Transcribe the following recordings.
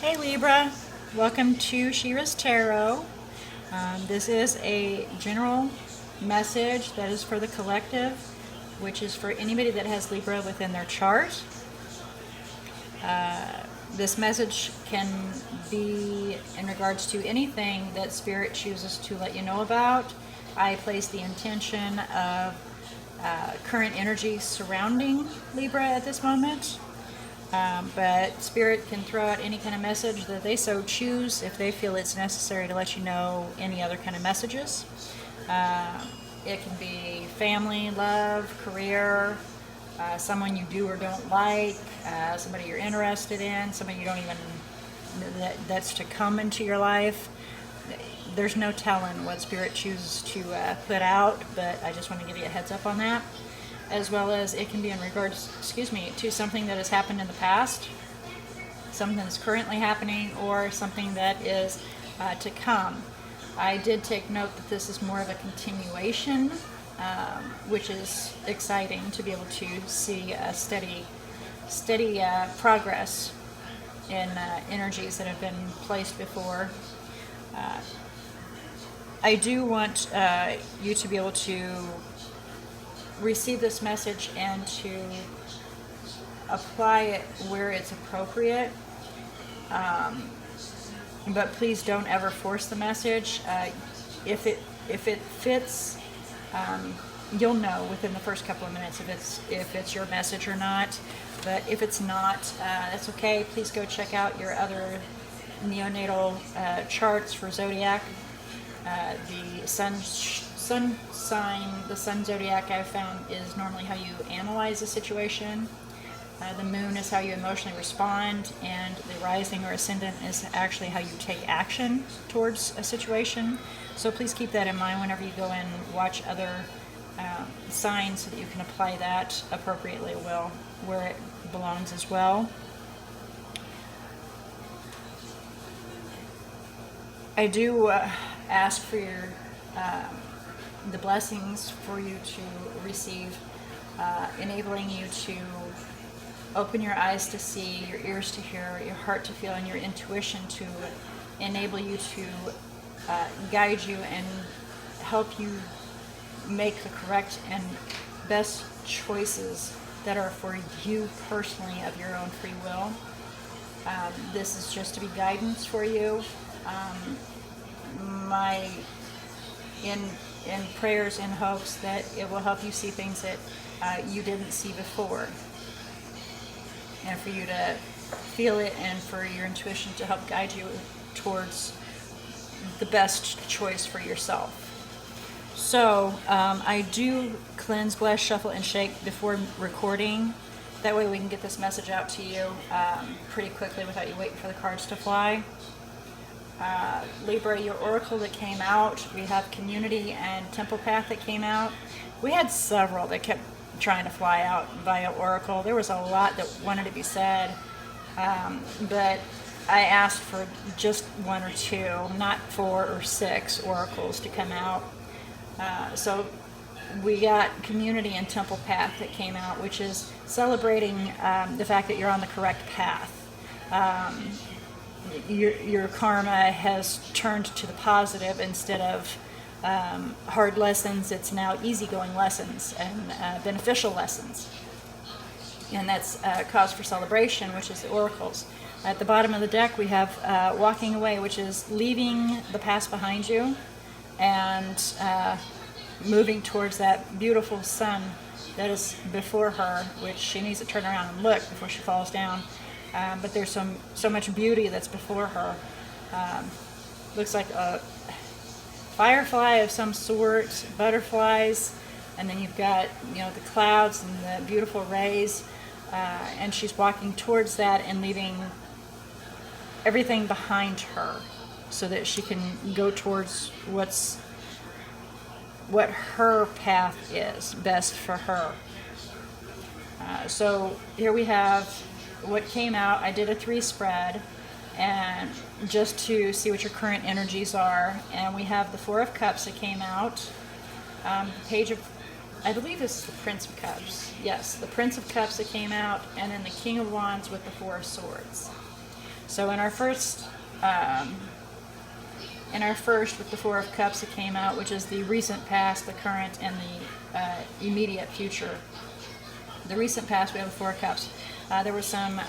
Hey Libra, welcome to She-ruhz Tarot. This is a general message that is for the collective, which is for anybody that has Libra within their chart. This message can be in regards to anything that Spirit chooses to let you know about. I place the intention of current energy surrounding Libra at this moment. But Spirit can throw out any kind of message that they so choose if they feel it's necessary to let you know any other kind of messages. It can be family, love, career, someone you do or don't like, somebody you're interested in, somebody you don't even that's to come into your life. There's no telling what Spirit chooses to put out, but I just want to give you a heads up on that. As well as it can be in regards, to something that has happened in the past, something that's currently happening, or something that is to come. I did take note that this is more of a continuation, which is exciting to be able to see a steady progress in energies that have been placed before. I do want you to be able to receive this message and to apply it where it's appropriate, but please don't ever force the message. If it fits, you'll know within the first couple of minutes if it's your message or not. But if it's not, that's okay. Please go check out your other neonatal charts for zodiac. The sun sign, the sun zodiac, I've found is normally how you analyze a situation. The moon is how you emotionally respond, and the rising or ascendant is actually how you take action towards a situation. So please keep that in mind whenever you go and watch other signs, so that you can apply that appropriately where it belongs as well. I do ask for your the blessings for you to receive, enabling you to open your eyes to see, your ears to hear, your heart to feel, and your intuition to enable you to guide you and help you make the correct and best choices that are for you personally of your own free will. This is just to be guidance for you. In prayers and hopes that it will help you see things that you didn't see before, and for you to feel it, and for your intuition to help guide you towards the best choice for yourself. So I do cleanse, bless, shuffle, and shake before recording. That way we can get this message out to you pretty quickly without you waiting for the cards to fly. Libra, your oracle that came out, we have community and temple path that came out. We had several that kept trying to fly out via oracle. There was a lot that wanted to be said, but I asked for just one or two, not 4 or 6 oracles to come out. So we got community and temple path that came out, which is celebrating the fact that you're on the correct path. Your karma has turned to the positive instead of hard lessons. It's now easygoing lessons and beneficial lessons. And that's cause for celebration, which is the oracles. At the bottom of the deck, we have walking away, which is leaving the past behind you and moving towards that beautiful sun that is before her, which she needs to turn around and look before she falls down. But there's so much beauty that's before her. Looks like a firefly of some sort, butterflies, and then you've got the clouds and the beautiful rays, and she's walking towards that and leaving everything behind her so that she can go towards what her path is best for her. So here we have what came out. I did a 3 spread, and just to see what your current energies are, and we have the 4 of Cups that came out, page of, I believe this is the Prince of Cups, yes, the Prince of Cups that came out, and then the King of Wands with the 4 of Swords. So in our first, with the Four of Cups, it came out, which is the recent past, the current, and the immediate future. The recent past, we have the Four of Cups. There was some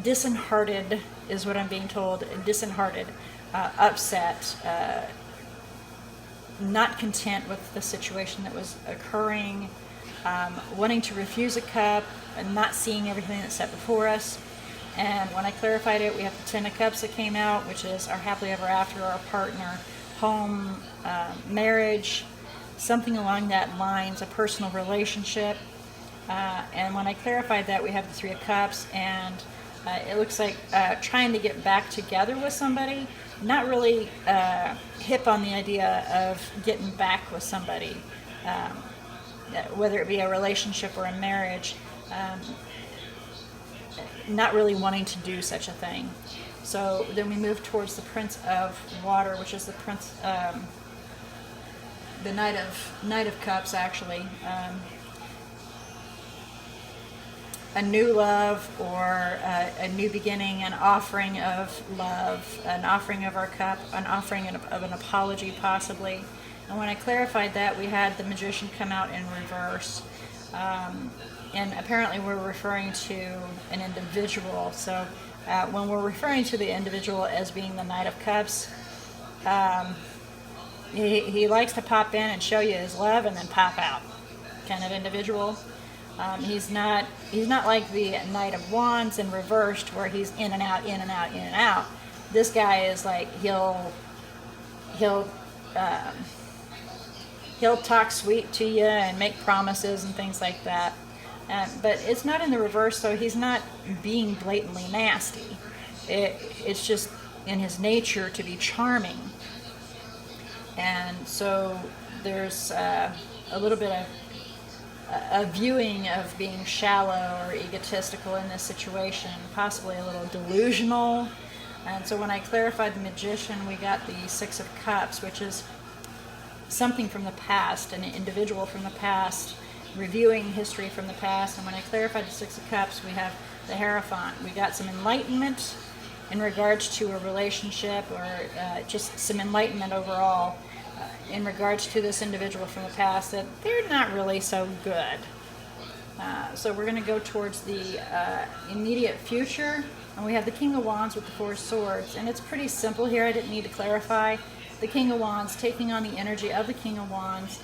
disheartened, is what I'm being told, disheartened, upset, not content with the situation that was occurring, wanting to refuse a cup, and not seeing everything that's set before us. And when I clarified it, we have the Ten of Cups that came out, which is our happily ever after, our partner, home, marriage, something along that lines, a personal relationship. And when I clarified that, we have the Three of Cups, and it looks like trying to get back together with somebody, not really hip on the idea of getting back with somebody, whether it be a relationship or a marriage, not really wanting to do such a thing. So then we move towards the Prince of Water, which is the the Knight of Cups, actually. A new love, or a new beginning, an offering of love, an offering of our cup, an offering of an apology possibly. And when I clarified that, we had the Magician come out in reverse. And apparently we're referring to an individual. So when we're referring to the individual as being the Knight of Cups, he likes to pop in and show you his love and then pop out kind of individual. He's not like the Knight of Wands in reversed, where he's in and out, in and out, in and out. This guy is like, he'll talk sweet to you and make promises and things like that. But it's not in the reverse, so he's not being blatantly nasty. It's just in his nature to be charming. And so there's a little bit of a viewing of being shallow or egotistical in this situation, possibly a little delusional. And so when I clarified the Magician, we got the Six of Cups, which is something from the past, an individual from the past, reviewing history from the past. And when I clarified the Six of Cups, we have the Hierophant. We got some enlightenment in regards to a relationship, or just some enlightenment overall in regards to this individual from the past, that they're not really so good. So we're going to go towards the immediate future, and we have the King of Wands with the Four Swords, and it's pretty simple here. I didn't need to clarify. The King of Wands taking on the energy of the King of Wands,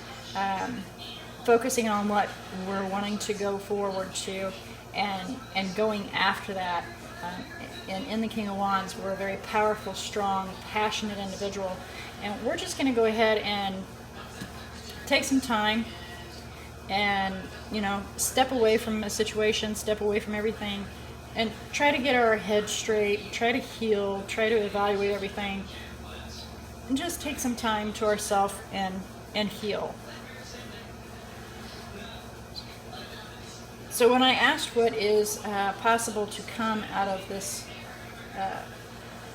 focusing on what we're wanting to go forward to, and going after that. And in the King of Wands, we're a very powerful, strong, passionate individual. And we're just going to go ahead and take some time and, step away from a situation, step away from everything, and try to get our head straight, try to heal, try to evaluate everything, and just take some time to ourselves and heal. So when I asked what is possible to come out of this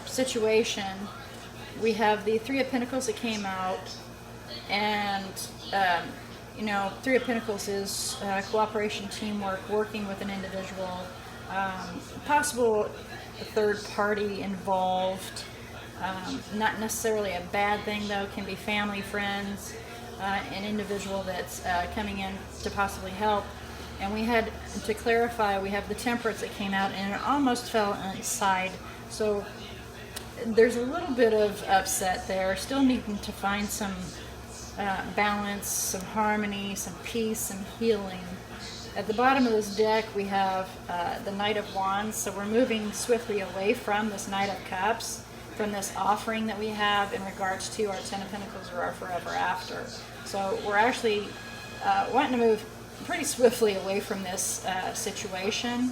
situation, we have the Three of Pentacles that came out, and Three of Pentacles is cooperation, teamwork, working with an individual, possible third party involved, not necessarily a bad thing though, can be family, friends, an individual that's coming in to possibly help. And we had to clarify, we have the Temperance that came out, and it almost fell on its side. So there's a little bit of upset there, still needing to find some balance, some harmony, some peace, some healing. At the bottom of this deck, we have the Knight of Wands, so we're moving swiftly away from this Knight of Cups, from this offering that we have in regards to our Ten of Pentacles or our Forever After. So we're actually wanting to move pretty swiftly away from this situation.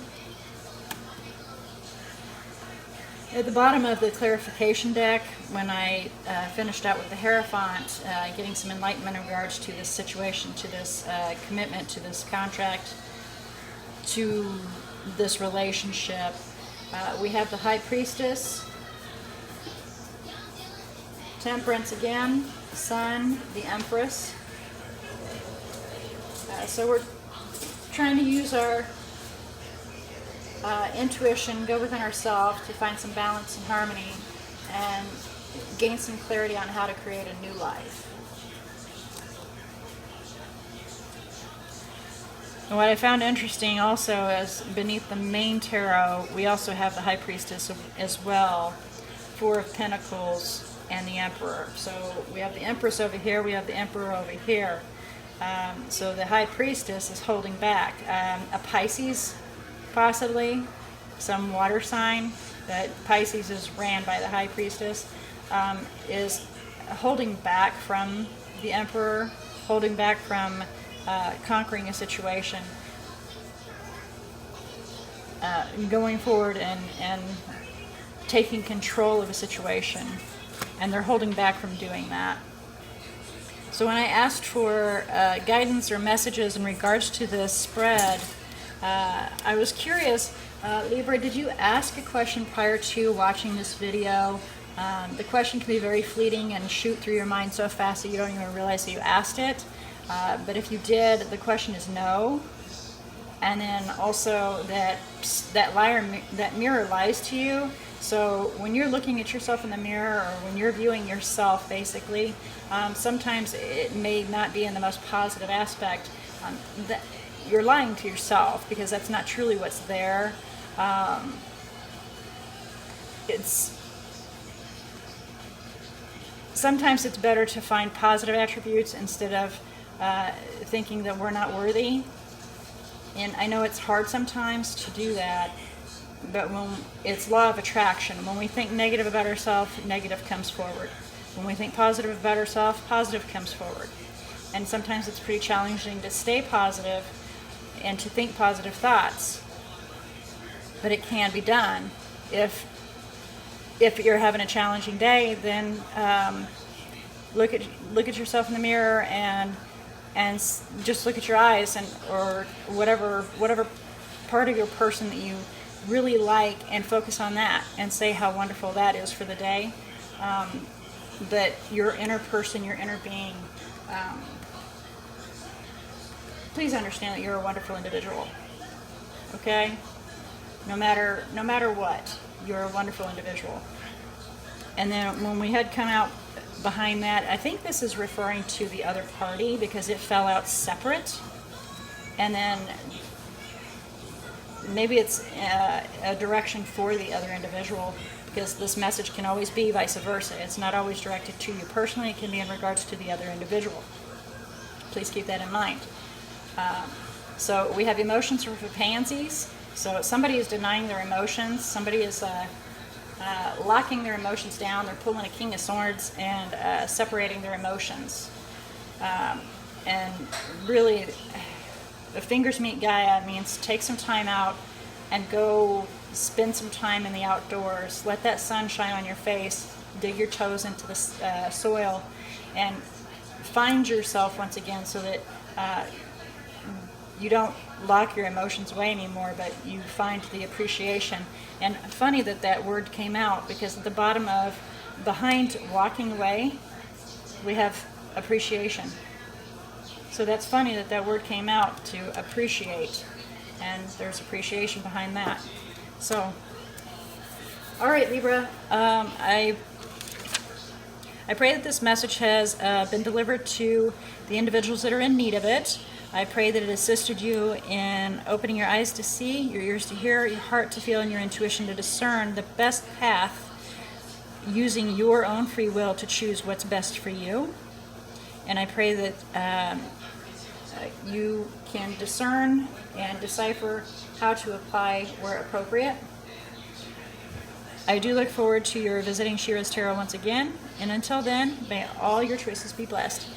At the bottom of the clarification deck, when I finished out with the Hierophant, getting some enlightenment in regards to this situation, to this commitment, to this contract, to this relationship, we have the High Priestess, Temperance again, Sun, the Empress. So we're trying to use our intuition, go within ourselves to find some balance and harmony and gain some clarity on how to create a new life. And what I found interesting also is beneath the main tarot, we also have the High Priestess as well, Four of Pentacles, and the Emperor. So we have the Empress over here, we have the Emperor over here. So the High Priestess is holding back. A Pisces, possibly, some water sign, that Pisces is ran by the High Priestess, is holding back from the Emperor, holding back from conquering a situation, going forward and taking control of a situation, and they're holding back from doing that. So when I asked for guidance or messages in regards to this spread, I was curious, Libra, did you ask a question prior to watching this video? The question can be very fleeting and shoot through your mind so fast that you don't even realize that you asked it. But if you did, the question is no. And then also that mirror lies to you. So when you're looking at yourself in the mirror, or when you're viewing yourself, basically, sometimes it may not be in the most positive aspect. That you're lying to yourself, because that's not truly what's there. Sometimes it's better to find positive attributes instead of thinking that we're not worthy. And I know it's hard sometimes to do that, but when it's law of attraction, when we think negative about ourselves, negative comes forward. When we think positive about ourselves, positive comes forward. And sometimes it's pretty challenging to stay positive and to think positive thoughts, but it can be done. If you're having a challenging day, then look at yourself in the mirror and just look at your eyes, or whatever part of your person that you really like, and focus on that and say how wonderful that is for the day. That your inner person, your inner being, please understand that you're a wonderful individual. Okay? No matter what, you're a wonderful individual. And then when we had come out behind that, I think this is referring to the other party, because it fell out separate. And then maybe it's a direction for the other individual, because this message can always be vice versa. It's not always directed to you personally. It can be in regards to the other individual. Please keep that in mind. So we have emotions for pansies. So somebody is denying their emotions. Somebody is locking their emotions down. They're pulling a King of Swords and separating their emotions. And really, the fingers meet Gaia means take some time out and go spend some time in the outdoors. Let that sun shine on your face. Dig your toes into the soil and find yourself once again, so that you don't lock your emotions away anymore, but you find the appreciation. And funny that word came out, because at the bottom of, behind walking away, we have appreciation. So that's funny that word came out, to appreciate, and there's appreciation behind that. So, all right, Libra, I pray that this message has been delivered to the individuals that are in need of it. I pray that it assisted you in opening your eyes to see, your ears to hear, your heart to feel, and your intuition to discern the best path, using your own free will to choose what's best for you. And I pray that you can discern and decipher how to apply where appropriate. I do look forward to your visiting She-ruhz Tarot once again. And until then, may all your choices be blessed.